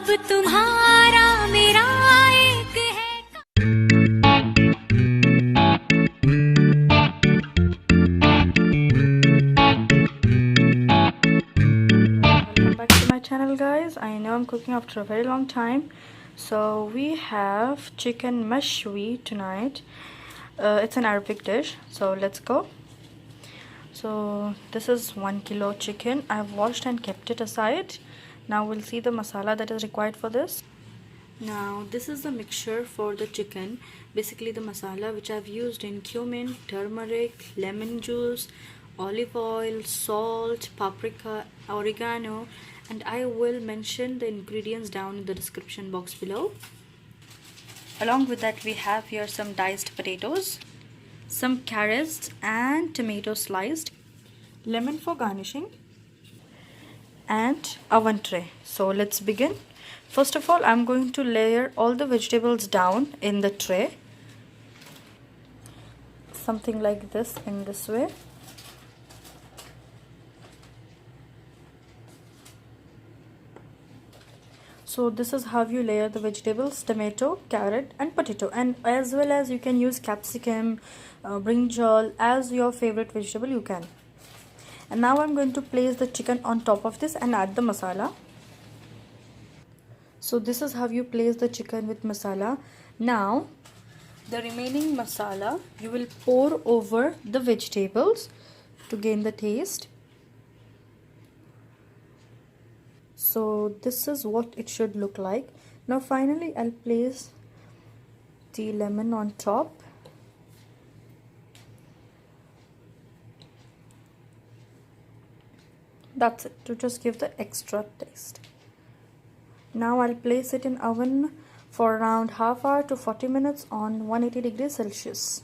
अब तुम्हारा मेरा एक है। Welcome back to my channel, guys. I know I'm cooking after a very long time. So we have chicken mashwi tonight. It's an Arabic dish, so let's go. So this is 1 kilo chicken. I've washed and kept it aside. Now we'll see the masala that is required for this. Now this is the mixture for the chicken. Basically the masala which I've used in cumin, turmeric, lemon juice, olive oil, salt, paprika, oregano, and I will mention the ingredients down in the description box below. Along with that, we have here some diced potatoes, some carrots and tomato sliced, lemon for garnishing, and oven tray. So let's begin. First of all, I'm going to layer all the vegetables down in the tray, something like this, in this way. So this is how you layer the vegetables: tomato, carrot and potato, and as well as you can use capsicum, brinjal as your favorite vegetable you can. And now I'm going to place the chicken on top of this and add the masala. So this is how you place the chicken with masala. Now the remaining masala you will pour over the vegetables to gain the taste. So this is what it should look like. Now finally I'll place the lemon on top. That's it, to just give the extra taste. Now I'll place it in oven for around half hour to 40 minutes on 180 degrees Celsius.